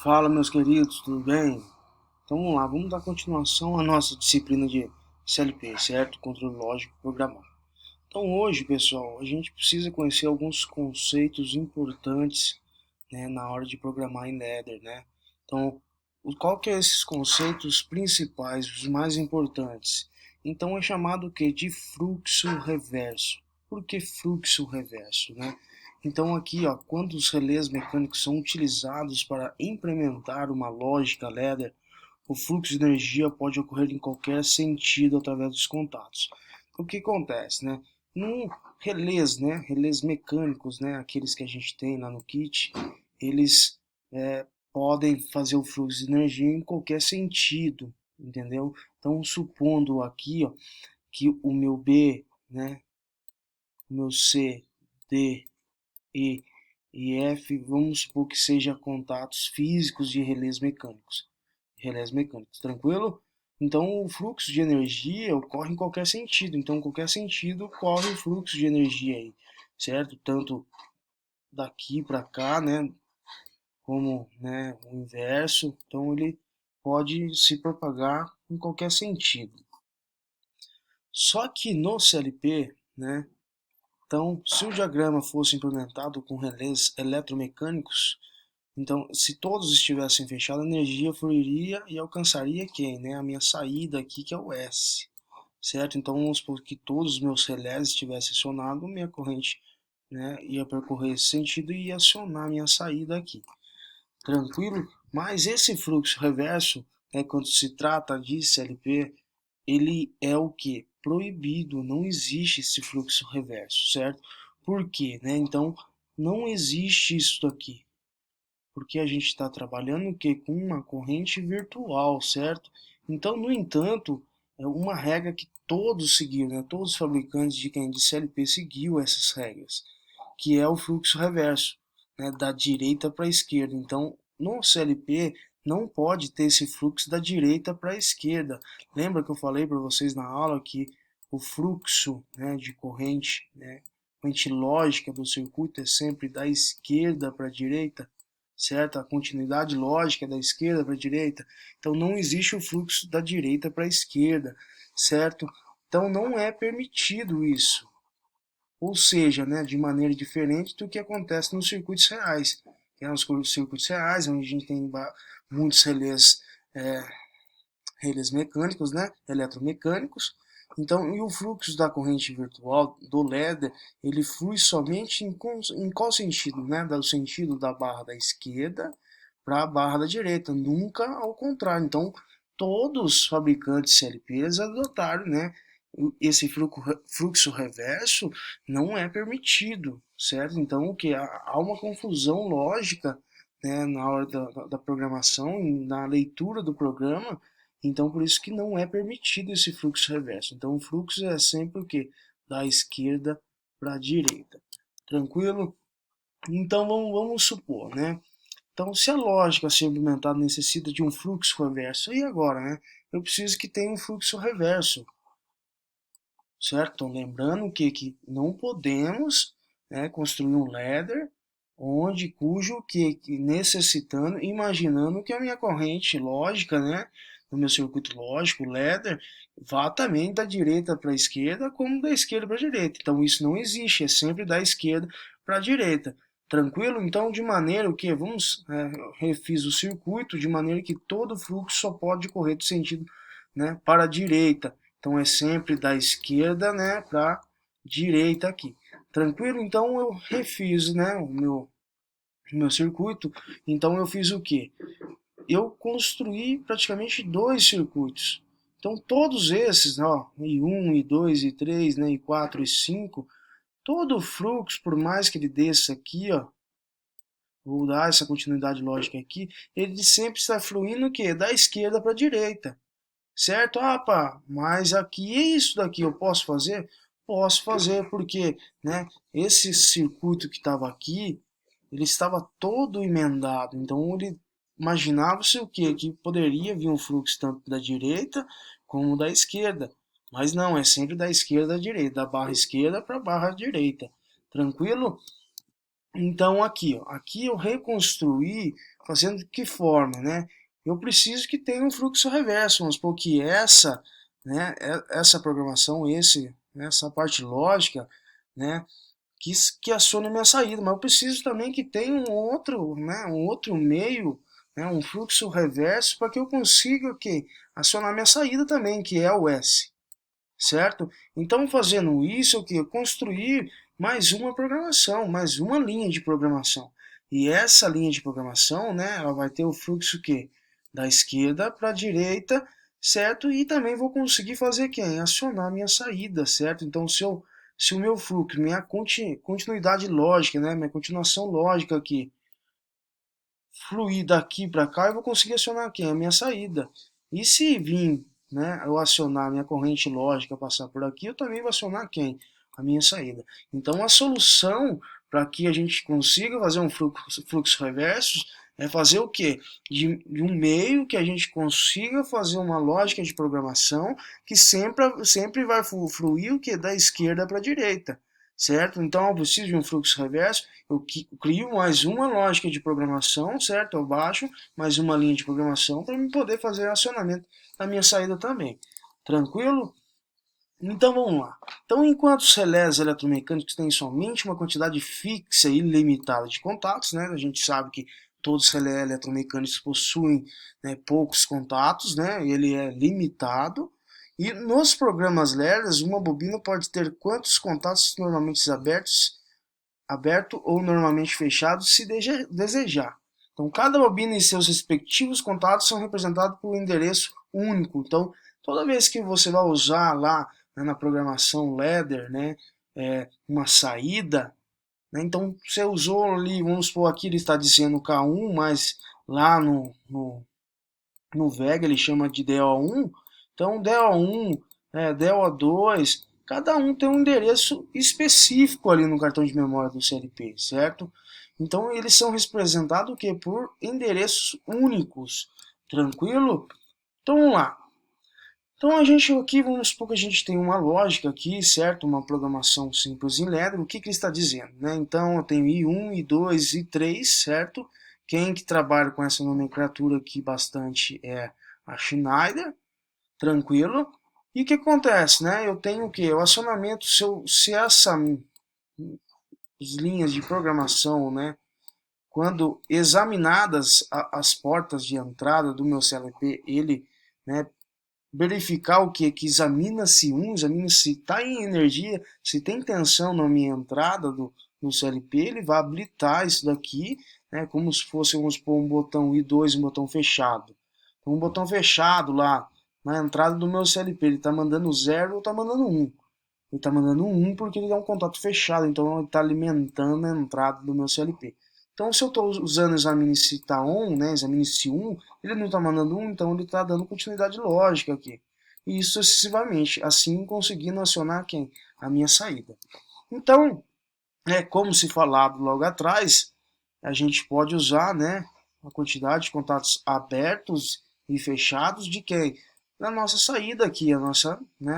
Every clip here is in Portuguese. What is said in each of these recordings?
Fala, meus queridos, tudo bem? Então vamos lá, vamos dar continuação à nossa disciplina de CLP, certo? Controle lógico programado. Então hoje, pessoal, a gente precisa conhecer alguns conceitos importantes, né, na hora de programar em Ladder, né? Então, qual que é esses conceitos principais, os mais importantes? Então é chamado o que? De fluxo reverso. Por que fluxo reverso, né? Então aqui, ó, quando os relés mecânicos são utilizados para implementar uma lógica Ladder, o fluxo de energia pode ocorrer em qualquer sentido através dos contatos. Então, o que acontece, né? Num relés, né, relés mecânicos, né, aqueles que a gente tem lá no kit, eles podem fazer o fluxo de energia em qualquer sentido, entendeu? Então, supondo aqui, ó, que o meu B, né, o meu C, D, E e F, vamos supor que seja contatos físicos de relés mecânicos, tranquilo? Então, o fluxo de energia ocorre em qualquer sentido. Então, em qualquer sentido, ocorre o fluxo de energia aí, certo? Tanto daqui para cá, né, como, né, o inverso. Então, ele pode se propagar em qualquer sentido. Só que no CLP, né, então, se o diagrama fosse implementado com relés eletromecânicos, então, se todos estivessem fechados, a energia fluiria e alcançaria quem? Né? A minha saída aqui, que é o S. Certo? Então, vamos supor que todos os meus relés estivessem acionados, minha corrente, né, ia percorrer esse sentido e ia acionar a minha saída aqui. Tranquilo? Mas esse fluxo reverso, né, quando se trata de CLP, ele é o que? Proibido, não existe esse fluxo reverso, certo? Por quê? Né? Então, não existe isso aqui, porque a gente está trabalhando o quê? Com uma corrente virtual, certo? Então, no entanto, é uma regra que todos seguiram, né? Todos os fabricantes de CLP seguiu essas regras, que é o fluxo reverso, né? Da direita para a esquerda. Então, no CLP não pode ter esse fluxo da direita para a esquerda. Lembra que eu falei para vocês na aula que o fluxo, né, de corrente, né, corrente lógica do circuito é sempre da esquerda para a direita? Certo? A continuidade lógica é da esquerda para a direita. Então não existe o fluxo da direita para a esquerda, certo? Então não é permitido isso. Ou seja, né, de maneira diferente do que acontece nos circuitos reais. Que é os circuitos reais, onde a gente tem muitos relés, relés mecânicos, né, eletromecânicos. Então, e o fluxo da corrente virtual do Ladder, ele flui somente em qual sentido, né? Do sentido da barra da esquerda para a barra da direita, nunca ao contrário. Então, todos os fabricantes CLPs adotaram, né, esse fluxo reverso não é permitido, certo? Então, o que há uma confusão lógica, né, na hora da programação, na leitura do programa. Então, por isso que não é permitido esse fluxo reverso. Então, o fluxo é sempre o que? Da esquerda para a direita. Tranquilo? Então, vamos supor, né? Então, se a lógica a ser implementada necessita de um fluxo reverso, e agora, né? Eu preciso que tenha um fluxo reverso, certo? Então, lembrando que não podemos, né, construir um ladder cujo que necessitando, imaginando que a minha corrente lógica, né, no meu circuito lógico, o ladder, vá também da direita para a esquerda, como da esquerda para a direita. Então isso não existe, é sempre da esquerda para a direita. Tranquilo? Então, de maneira o que? Vamos, refiz o circuito de maneira que todo fluxo só pode correr do sentido, né, para a direita. Então é sempre da esquerda, né, para direita aqui. Tranquilo? Então eu refiz, né, o meu circuito. Então eu fiz o que? Eu construí praticamente dois circuitos. Então todos esses, ó, I1, I2, I3, né, I4 e 5, todo o fluxo, por mais que ele desça aqui, ó, vou dar essa continuidade lógica aqui, ele sempre está fluindo o quê? Da esquerda para a direita. Certo? Ah, pá, mas aqui é isso daqui, eu posso fazer? Posso fazer, porque, né, esse circuito que estava aqui, ele estava todo emendado, então ele imaginava-se o quê? Que poderia vir um fluxo tanto da direita como da esquerda, mas não, é sempre da esquerda à direita, da barra esquerda para a barra direita, tranquilo? Então aqui, ó, aqui eu reconstruí fazendo de que forma, né? Eu preciso que tenha um fluxo reverso, vamos supor que essa, né, essa programação, essa parte lógica, né, que acione a minha saída, mas eu preciso também que tenha um outro meio, né, um fluxo reverso para que eu consiga acionar minha saída também, que é o S, certo? Então, fazendo isso, construir mais uma programação, mais uma linha de programação. E essa linha de programação, né, ela vai ter o fluxo da esquerda para a direita, certo? E também vou conseguir fazer acionar minha saída, certo? Então, se o meu fluxo, minha continuidade lógica, né, minha continuação lógica aqui, fluir daqui para cá, eu vou conseguir acionar a minha saída. E se vir, né, eu acionar a minha corrente lógica, passar por aqui, eu também vou acionar a minha saída. Então a solução para que a gente consiga fazer um fluxo reverso é fazer o quê? De um meio que a gente consiga fazer uma lógica de programação que sempre vai fluir o que? Da esquerda para a direita, certo? Então eu preciso de um fluxo reverso, eu crio mais uma lógica de programação, certo? Eu baixo mais uma linha de programação para eu poder fazer acionamento da minha saída também. Tranquilo? Então vamos lá. Então, enquanto os relés eletromecânicos têm somente uma quantidade fixa e limitada de contatos, né? A gente sabe que todos os relés eletromecânicos possuem, né, poucos contatos, né? Ele é limitado. E nos programas LEDs, uma bobina pode ter quantos contatos normalmente aberto ou normalmente fechado, se desejar. Então, cada bobina e seus respectivos contatos são representados por um endereço único. Então, toda vez que você vai usar lá, né, na programação ladder, né, uma saída, né, então você usou ali, vamos supor aqui ele está dizendo K1, mas lá no Vega ele chama de DO1, então DO1, DO2, cada um tem um endereço específico ali no cartão de memória do CLP, certo? Então eles são representados por endereços únicos, tranquilo? Então vamos lá. Então a gente aqui, vamos supor que a gente tem uma lógica aqui, certo? Uma programação simples em ladder. O que ele está dizendo, né? Então eu tenho I1, I2, I3, certo? Quem que trabalha com essa nomenclatura aqui bastante é a Schneider, tranquilo. E o que acontece, né? Eu tenho o que? O acionamento, se essa as linhas de programação, né? Quando examinadas as portas de entrada do meu CLP, ele, né, verificar que examina se está em energia, se tem tensão na minha entrada do CLP, ele vai habilitar isso daqui, né, como se fosse, vamos supor, um botão I2, um botão fechado. Então, um botão fechado lá na entrada do meu CLP, ele está mandando 0 ou está mandando 1. Ele está mandando 1 porque ele é um contato fechado, então ele está alimentando a entrada do meu CLP. Então, se eu estou usando o examine se está on, né, examine se 1, ele não está mandando 1, então ele está dando continuidade lógica aqui. E isso sucessivamente, assim conseguindo acionar a minha saída. Então, como se falado logo atrás, a gente pode usar, né, a quantidade de contatos abertos e fechados de quem? Da nossa saída aqui,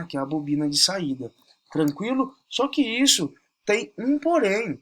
que é a bobina de saída. Tranquilo? Só que isso tem um porém,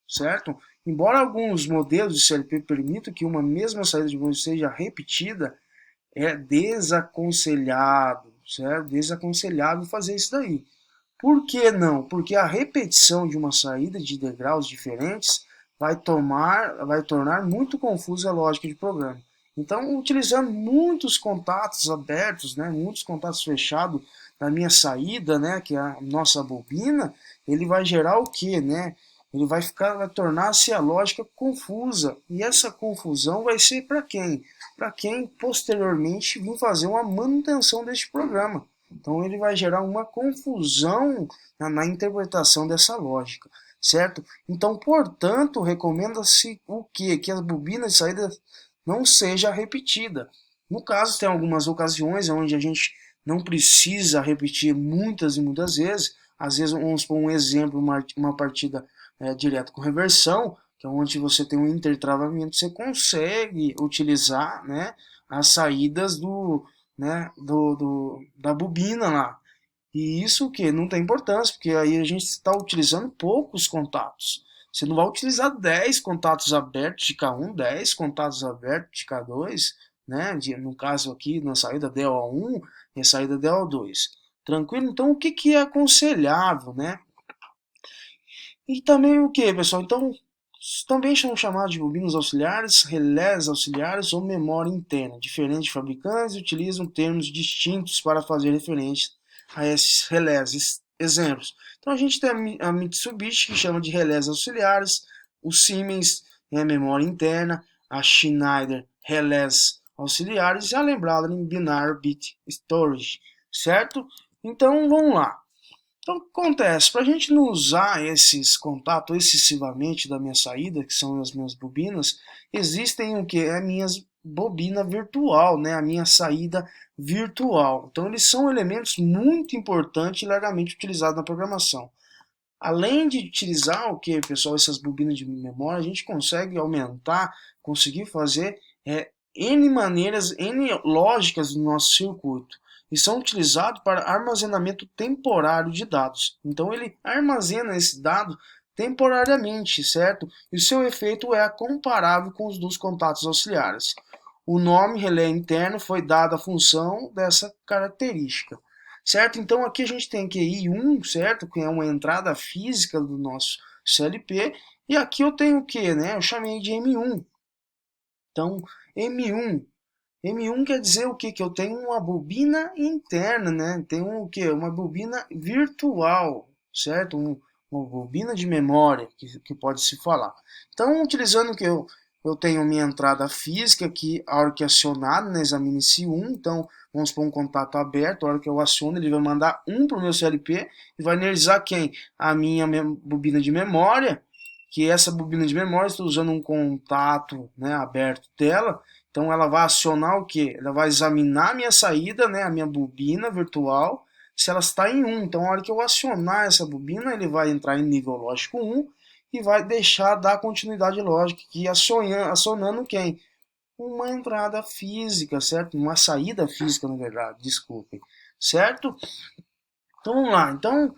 certo? Embora alguns modelos de CLP permitam que uma mesma saída de voz seja repetida, é desaconselhado, certo? Desaconselhável fazer isso daí. Por que não? Porque a repetição de uma saída de degraus diferentes vai tornar muito confusa a lógica de programa. Então, utilizando muitos contatos abertos, né, muitos contatos fechados na minha saída, né, que é a nossa bobina, ele vai gerar o que, né? Ele vai tornar-se a lógica confusa. E essa confusão vai ser para quem? Para quem posteriormente vir fazer uma manutenção deste programa. Então ele vai gerar uma confusão na interpretação dessa lógica, certo? Então, portanto, recomenda-se o quê? Que as bobinas de saída não seja repetida. No caso, tem algumas ocasiões onde a gente não precisa repetir muitas e muitas vezes. Às vezes, vamos por um exemplo, uma partida direto com reversão, que é onde você tem um intertravamento, você consegue utilizar, né, as saídas da bobina lá. E isso que não tem importância, porque aí a gente está utilizando poucos contatos, Você não vai utilizar 10 contatos abertos de K1, 10 contatos abertos de K2, né? No caso aqui, na saída DO1 e a saída DO2. Tranquilo? Então, o que, que é aconselhável, né? E também o que, pessoal? Então, também são chamados de bobinas auxiliares, relés auxiliares ou memória interna. Diferentes fabricantes utilizam termos distintos para fazer referência a esses relés. Exemplos. Então a gente tem a Mitsubishi, que chama de relés auxiliares, o Siemens, né, memória interna, a Schneider, relés auxiliares, e a lembrada em Binary Bit Storage, certo? Então vamos lá. Então, o que acontece? Para a gente não usar esses contatos excessivamente da minha saída, que são as minhas bobinas, existem o que? A minha bobina virtual, né? A minha saída virtual. Então, eles são elementos muito importantes e largamente utilizados na programação. Além de utilizar o que, pessoal, essas bobinas de memória, a gente consegue aumentar, conseguir fazer N maneiras, N lógicas do nosso circuito. E são utilizados para armazenamento temporário de dados. Então ele armazena esse dado temporariamente, certo? E o seu efeito é comparável com os dos contatos auxiliares. O nome relé interno foi dado à função dessa característica. Certo? Então aqui a gente tem QI1, certo? Que é uma entrada física do nosso CLP. E aqui eu tenho o que, né? Eu chamei de M1. Então, M1. M1 quer dizer o que? Que eu tenho uma bobina interna, né? Tenho o que? Uma bobina virtual, certo? Uma bobina de memória, que pode se falar. Então, utilizando o que eu tenho minha entrada física, que a hora que acionado, né, examine se 1, então vamos pôr um contato aberto, a hora que eu aciono ele vai mandar 1 para o meu CLP e vai analisar quem? A minha bobina de memória, que essa bobina de memória, estou usando um contato, né, aberto dela, então ela vai acionar o que? Ela vai examinar a minha saída, né, a minha bobina virtual, se ela está em 1. Então a hora que eu acionar essa bobina, ele vai entrar em nível lógico 1 e vai deixar dar continuidade lógica, que acionando quem? Uma entrada física, certo? Uma saída física, na verdade, desculpem, certo? Então vamos lá. Então,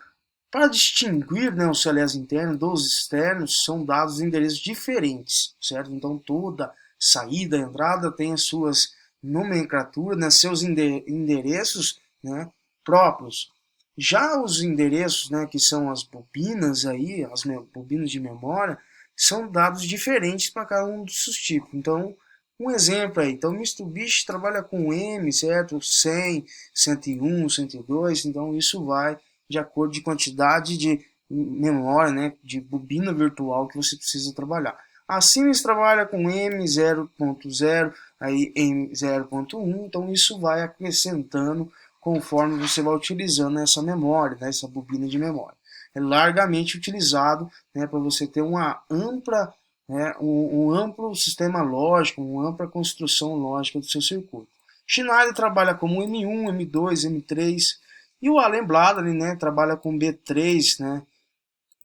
para distinguir, né, os relés internos dos externos, são dados endereços diferentes, certo? Então toda saída, entrada tem as suas nomenclaturas, né, seus endereços, né, próprios. Já os endereços, né, que são as bobinas aí, as bobinas de memória, são dados diferentes para cada um dos tipos. Então, um exemplo aí, então o Mitsubishi trabalha com M, certo? 100, 101, 102, então isso vai de acordo com a quantidade de memória, né, de bobina virtual que você precisa trabalhar. A Siemens trabalha com M0.0, aí M0.1, então isso vai acrescentando conforme você vai utilizando essa memória, né, essa bobina de memória. É largamente utilizado, né, para você ter uma ampla, né, um amplo sistema lógico, uma ampla construção lógica do seu circuito. Schneider trabalha como M1, M2, M3, e o Allen Bladley, né, trabalha com B3,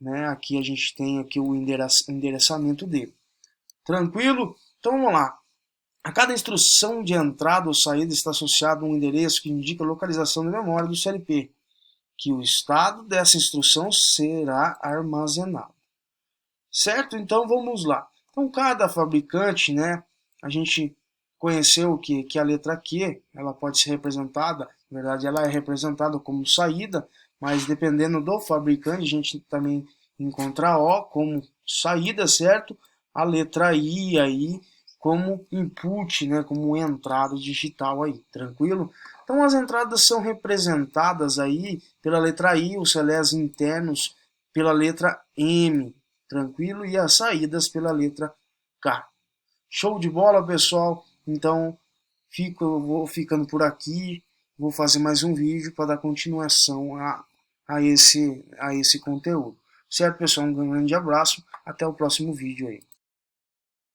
né, aqui a gente tem aqui o endereçamento dele. Tranquilo? Então vamos lá. A cada instrução de entrada ou saída está associado a um endereço que indica a localização da memória do CLP, que o estado dessa instrução será armazenado. Certo? Então vamos lá. Então cada fabricante, né, a gente conheceu que a letra Q, ela pode ser representada, na verdade ela é representada como saída, mas dependendo do fabricante, a gente também encontra O como saída, certo? A letra I aí como input, né, como entrada digital aí, tranquilo? Então as entradas são representadas aí pela letra I, os relés internos pela letra M, tranquilo? E as saídas pela letra K. Show de bola, pessoal? Então, eu vou ficando por aqui. Vou fazer mais um vídeo para dar continuação a esse conteúdo. Certo, pessoal? Um grande abraço. Até o próximo vídeo aí.